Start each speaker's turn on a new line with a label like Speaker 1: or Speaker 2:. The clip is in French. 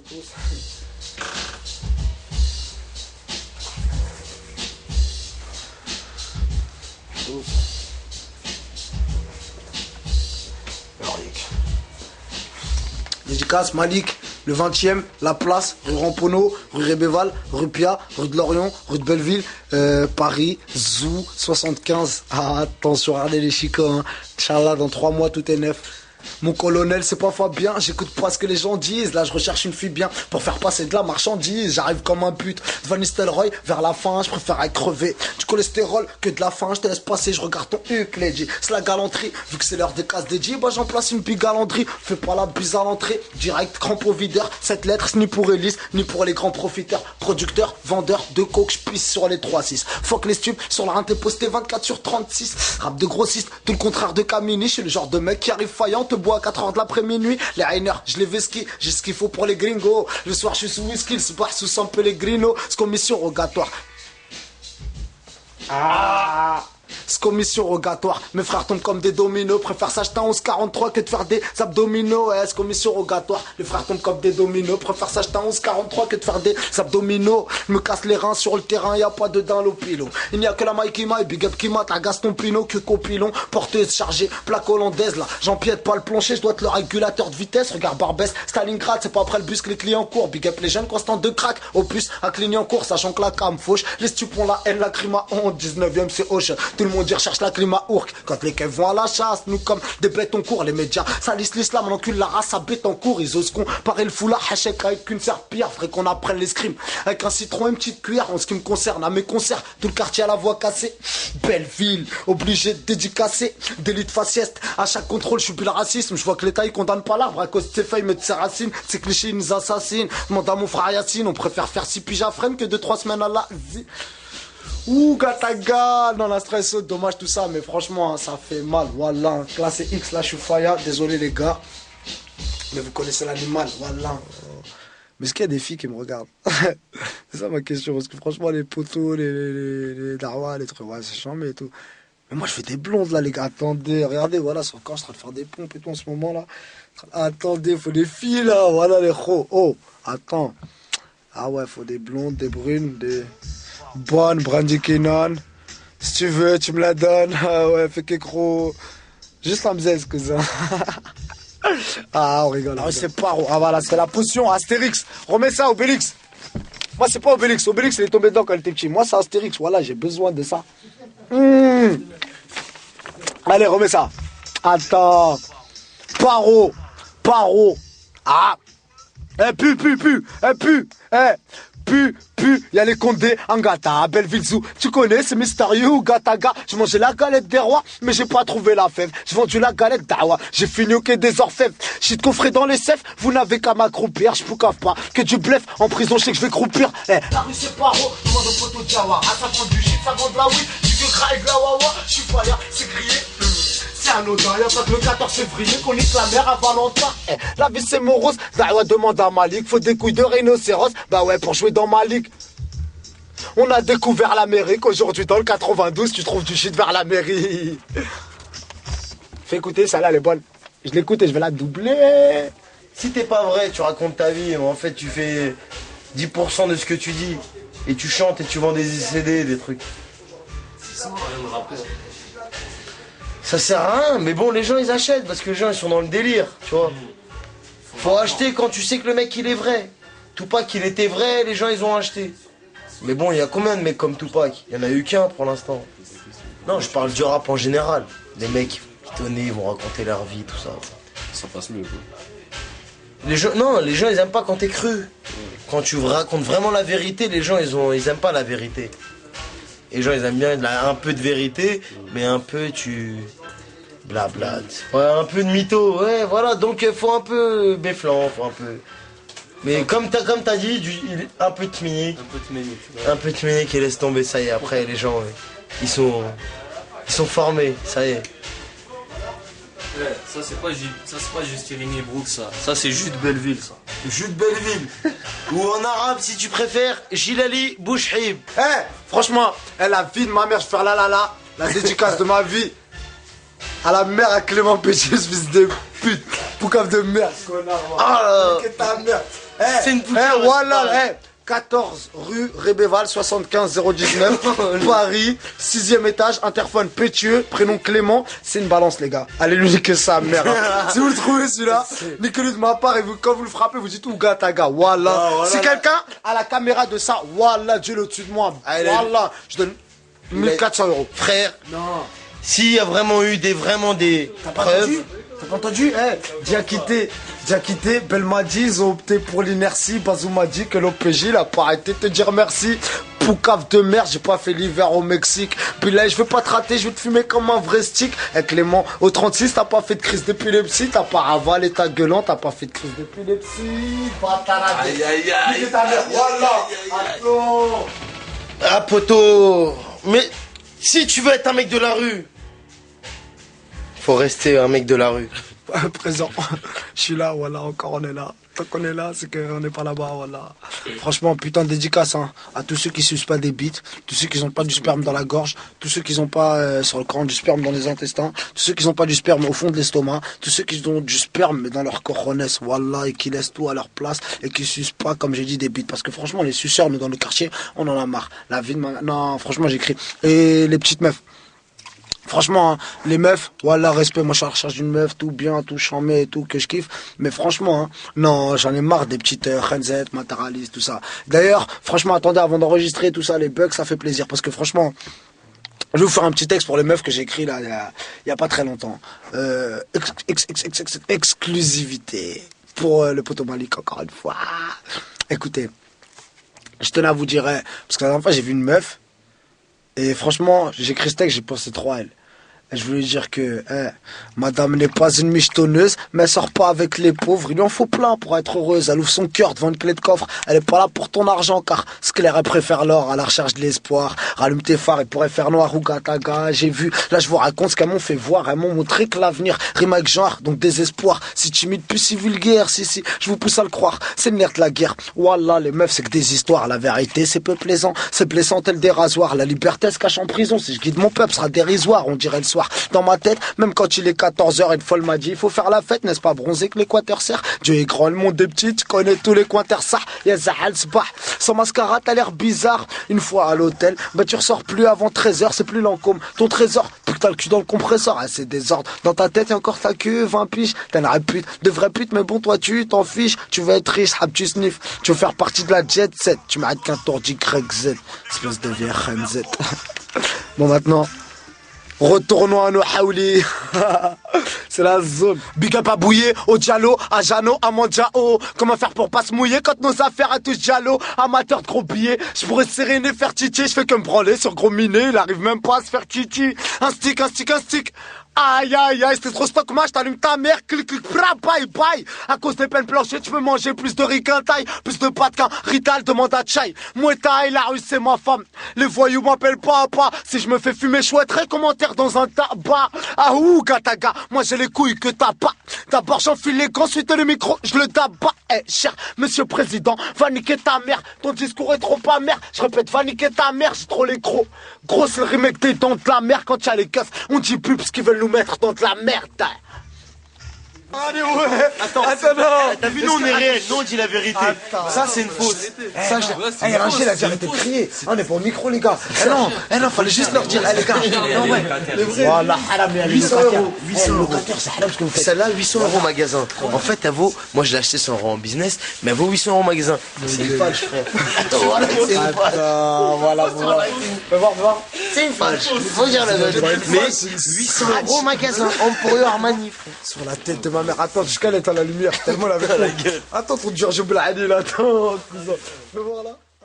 Speaker 1: tous. Dédicace Malik, le 20e, La Place, rue Ramponeau, rue Rébéval, rue Pia, rue de Lorient, rue de Belleville, Paris, Zou, 75. Ah, attention, regardez les chicots, hein. Inch'Allah, dans 3 mois, tout est neuf. Mon colonel, c'est pas Fabien, j'écoute pas ce que les gens disent. Là, je recherche une fille bien pour faire passer de la marchandise. J'arrive comme un pute, Van Nistelrooy, vers la fin, je préfère crever du cholestérol que de la faim. Je te laisse passer, je regarde ton huc, Lady. C'est la galanterie, vu que c'est l'heure des cases dédiées, bah j'en place une bigalanterie. Fais pas la bise à l'entrée, direct, crampe au videur. Cette lettre, c'est ni pour Elise, ni pour les grands profiteurs. Producteurs, vendeurs de coke, j'pisse sur les 3-6. Fuck les stupes, sur la reine t'es posté 24/36. Rap de grossiste, tout le contraire de Camini. Je suis le genre de mec qui arrive faillant, te bois à 4h de l'après-minuit. Les Rainer, je les vesquis, j'ai ce qu'il faut pour les gringos. Le soir, je suis sous whisky, le soir, sous San Pellegrino. C'est commission rogatoire. C'est commission rogatoire. Mes frères tombent comme des dominos. Préfère s'acheter un 11,43 que de faire des abdominaux. Ouais, c'est commission rogatoire. Les frères tombent comme des dominos. Préfère s'acheter un 11,43 que de faire des abdominaux. Je me casse les reins sur le terrain, y a pas de dingue au pilo. Il n'y a que la Mikey et Big Up qui mate à Gaston Pino, que copilon. Porteuse chargée, plaque hollandaise là. J'empiète pas le plancher, je dois être le régulateur de vitesse. Regarde Barbès, Stalingrad, c'est pas après le bus que les clients courent. Big Up les jeunes constant de crack. Opus à Clignancourt, sachant que la cam fauche. Les stupes ont la haine, la crima honte. 19ème c'est hoche. Tout le monde y recherche la climat ourk. Quand les keufs vont à la chasse, nous comme des bêtes en cours. Les médias salissent l'islam, on encule la race à bête en cours. Ils osent comparer le foulard hachek avec une serpillère. Faudrait qu'on apprenne l'escrime avec un citron et une petite cuillère. En ce qui me concerne, à mes concerts, tout le quartier à la voix cassée. Belle ville, obligé de dédicacer. Délit de faciès, à chaque contrôle je subis le racisme. Je vois que l'État il condamne pas l'arbre à cause de ses feuilles mais de ses racines. Ces clichés ils nous assassinent. Demande à mon frère Yacine, on préfère faire 6 piges à freine que 2-3 semaines à la vie. Ouh, Gataga, non, la stress, dommage tout ça, mais franchement, ça fait mal. Voilà, classé X, là, je suis faya. Désolé, les gars. Mais vous connaissez l'animal, voilà. Mais est-ce qu'il y a des filles qui me regardent? C'est ça ma question, parce que franchement, les potos, les darwas, les trucs, ouais, c'est chambé et tout. Mais moi, je fais des blondes, là, les gars. Attendez, regardez, voilà, sur le corps, je suis en train de faire des pompes et tout en ce moment, là. Attendez, faut des filles, là, voilà, les chos. Oh, attends. Ah ouais, faut des blondes, des brunes, des... Bonne, Brandy Kenan. Si tu veux, tu me la donnes. Ah ouais, fais que gros. Juste la mzèze, cousin. Ah, on rigole. Ah, c'est paro. Ah, voilà, c'est la potion Astérix. Remets ça, Obélix. Moi, c'est pas Obélix. Obélix, il est tombé dedans quand il était petit. Moi, c'est Astérix. Voilà, j'ai besoin de ça. Allez, remets ça. Attends. Paro. Paro. Ah. Eh, pu. Y a les Condés, Angata, Belleville Zoo. Tu connais, c'est mystérieux, Gataga. J'ai mangé la galette des rois, mais j'ai pas trouvé la fève. J'ai vendu la galette d'Awa, j'ai fini au quai des orfèvres. J'ai de coffrer dans les cefs, vous n'avez qu'à m'accroupir. Je poucave pas, que du bluff, en prison je sais que je vais croupir. Eh, la rue c'est paro, demande au poteau Diawa. Ah, ça vend du shit, ça vend de la weed, du gras et de la wawa. Je suis pas là, c'est grillé. C'est anodin, y'a pas que le 14 février qu'on nique la mer à Valentin. Eh, la vie c'est morose, Dawa demande à Malik, faut des couilles de rhinocéros. Bah ouais, pour jouer dans ma ligue. On a découvert l'Amérique, aujourd'hui dans le 92, tu trouves du shit vers la mairie. Fais écouter, celle-là elle est bonne. Je l'écoute et je vais la doubler.
Speaker 2: Si t'es pas vrai, tu racontes ta vie, mais en fait tu fais 10% de ce que tu dis. Et tu chantes et tu vends des CD, des trucs. Ça sert à rien, mais bon, les gens ils achètent parce que les gens ils sont dans le délire, tu vois. Faut acheter quand tu sais que le mec il est vrai. Tupac il était vrai, les gens ils ont acheté. Mais bon, il y a combien de mecs comme Tupac? Il y en a eu qu'un pour l'instant. Non, je parle du rap en général. Les mecs qui tonner, ils vont raconter leur vie, tout ça.
Speaker 3: Ça passe mieux, quoi.
Speaker 2: Les gens, non, les gens ils aiment pas quand t'es cru. Quand tu racontes vraiment la vérité, les gens ils aiment pas la vérité. Et les gens ils aiment bien un peu de vérité, mais un peu tu... Blabla. Ouais, un peu de mytho, ouais, voilà. Donc faut un peu béflant, faut un peu... Mais comme t'as dit, un peu de tminique. Un peu de tminique et laisse tomber, ça y est. Après les gens, ils sont formés, ça y est.
Speaker 3: Ouais, ça c'est pas juste Irini Brook, ça. Ça c'est Jude Belleville, ça.
Speaker 2: Jude Belleville. Ou en arabe, si tu préfères, Jilali Bouchhib.
Speaker 1: Eh, franchement, la vie de ma mère, je vais faire la dédicace de ma vie. À la mère à Clément Péchez, fils de pute. Poucave de merde, connard.
Speaker 2: Ah,
Speaker 1: ta mère.
Speaker 2: C'est une poussière, c'est
Speaker 1: voilà,
Speaker 2: pas-
Speaker 1: 14 rue Rébéval, 75 019, Paris, 6e étage, interphone Pétieux, prénom Clément. C'est une balance, les gars. Allez lui niquer sa mère. Hein. Si vous le trouvez, celui-là, niquez-le de ma part et vous, quand vous le frappez, vous dites Ouga Taga. Voilà.
Speaker 2: Ah, voilà.
Speaker 1: Si quelqu'un a la caméra de ça, voilà, Dieu le au-dessus de moi.
Speaker 2: Allez.
Speaker 1: Voilà. Je donne 1400 euros.
Speaker 2: Frère,
Speaker 1: Non.
Speaker 2: s'il y a vraiment eu des preuves.
Speaker 1: T'as pas entendu? Diakité, Belmadi, ils ont opté pour l'inertie. Bazou m'a dit que l'OPJ, il a pas arrêté de te dire merci. Poucave de merde, j'ai pas fait l'hiver au Mexique. Puis là, je veux pas te rater, je vais te fumer comme un vrai stick. Et Clément, au 36, t'as pas fait de crise d'épilepsie, t'as pas ravalé ta gueulante, t'as pas fait de crise d'épilepsie.
Speaker 3: Aïe, aïe, aïe.
Speaker 1: Voilà. Attends.
Speaker 2: Ah, poteau. Mais si tu veux être un mec de la rue, faut rester un mec de la rue.
Speaker 1: Présent. Je suis là, voilà, encore on est là. Tant qu'on est là, c'est qu'on n'est pas là-bas, voilà. Franchement, putain de dédicace hein, à tous ceux qui sucent pas des bites, tous ceux qui n'ont pas du sperme dans la gorge, tous ceux qui n'ont pas sur le courant du sperme dans les intestins, tous ceux qui n'ont pas du sperme au fond de l'estomac, tous ceux qui ont du sperme dans leur coronets, voilà, et qui laissent tout à leur place et qui sucent pas, comme j'ai dit, des bites. Parce que franchement, les suceurs, nous, dans le quartier, on en a marre. La vie de ma... Non, franchement, j'écris. Et les petites meufs. Franchement, hein, les meufs, voilà, respect, moi je suis à la recherche d'une meuf, tout bien, tout chambé et tout, que je kiffe. Mais franchement, hein, non, j'en ai marre des petites Renzet, Mataralis, tout ça. D'ailleurs, franchement, attendez, avant d'enregistrer tout ça, les bugs, ça fait plaisir. Parce que franchement, je vais vous faire un petit texte pour les meufs que j'ai écrit là, il y a pas très longtemps. Exclusivité pour le poteau Malik, encore une fois. Écoutez, je tenais à vous dire, parce que la dernière fois, j'ai vu une meuf, et franchement, j'ai écrit ce texte, j'ai pensé trop à elle. Et je voulais dire que madame n'est pas une michetonneuse, mais elle sort pas avec les pauvres. Il lui en faut plein pour être heureuse. Elle ouvre son cœur devant une clé de coffre. Elle est pas là pour ton argent, car ce clair, elle préfère l'or à la recherche de l'espoir. Rallume tes phares, elle pourrait faire noir ou gataga. J'ai vu, là je vous raconte ce qu'elles m'ont fait voir. Elles m'ont montré que l'avenir rime avec genre, donc désespoir. Si timide, plus si vulgaire, si, je vous pousse à le croire. C'est le nerf de la guerre. Wallah, les meufs, c'est que des histoires. La vérité, c'est peu plaisant. C'est blessant tel des rasoirs. La liberté se cache en prison. Si je guide mon peuple, sera dérisoire, on dirait le soir. Dans ma tête, même quand il est 14h, une folle m'a dit, il faut faire la fête, n'est-ce pas, bronzé que l'équateur sert. Dieu est grand, le monde est petit, tu connais tous les coins terre ça. Y'a Zahal Sbah. Sans mascara, t'as l'air bizarre. Une fois à l'hôtel, bah tu ressors plus avant 13h, c'est plus Lancôme. Ton trésor, puis que t'as le cul dans le compresseur, ah, c'est désordre. Dans ta tête, y'a encore ta queue, 20 piges. T'es une répute, de vraie pute, mais bon, toi, tu t'en fiches. Tu veux être riche, hab, tu sniff. Tu veux faire partie de la jet set. Tu m'arrêtes qu'un tour d'YZ. Espèce de VRNZ. Bon, maintenant. Retournons à nos haoulis. C'est la zone. Big up à Bouillé, au Diallo, à Jano, à Mandjao. Comment faire pour pas se mouiller quand nos affaires à tous Diallo? Amateur de gros billets, je pourrais serrer et faire titi. Je fais que me branler sur gros minet, il arrive même pas à se faire titi. Un stick. Aïe aïe aïe, c'était trop stock match, t'allumes ta mère, clic, bra, bye bye. À cause des peines planchées, tu peux manger plus de riz qu'un taille, plus de pâtes qu'un Rital, demande à Chai. Moi taille, la rue c'est ma femme. Les voyous m'appellent papa. Si je me fais fumer, chouetterai commentaire dans un tabac. Ah ouh, gataga, moi j'ai les couilles que t'as pas. D'abord j'enfile les gants, ensuite le micro, je le tabac. Cher monsieur président, va niquer ta mère. Ton discours est trop amer. Je répète, va niquer ta mère, j'ai trop les crocs. Gros, c'est le remake des dents de la mer. Quand y'a les keufs, on dit plus parce qu'ils veulent nous mettre dans de la merde. Allez ouais.
Speaker 2: Attends,
Speaker 1: non.
Speaker 2: T'as vu, nous on est réel, nous on dit la vérité. Ça c'est une fausse.
Speaker 1: Ça, Rachel a déjà arrêté de crier. On est pas au micro, les gars. Non, fallait juste leur dire, les gars. Non, ouais. Voilà, haram, 800 euros. 800 euros. C'est haram ce que vous faites.
Speaker 2: Celle-là, 800 euros au magasin. En fait, elle vaut, moi je l'ai acheté 100 euros en business, mais elle vaut 800 euros au magasin. C'est une fâche, frère. Voilà, c'est une fâche.
Speaker 1: Voilà. Fais voir.
Speaker 2: C'est une fâche. Faut dire la vérité. Mais 800 euros au magasin, Emporio Armani, frère.
Speaker 1: Sur la tête de ma mère, attends, jusqu'à elle est à la lumière, tellement la gueule. Attends, ton Giorgio Blahani là, attends, cousin. Me voir là.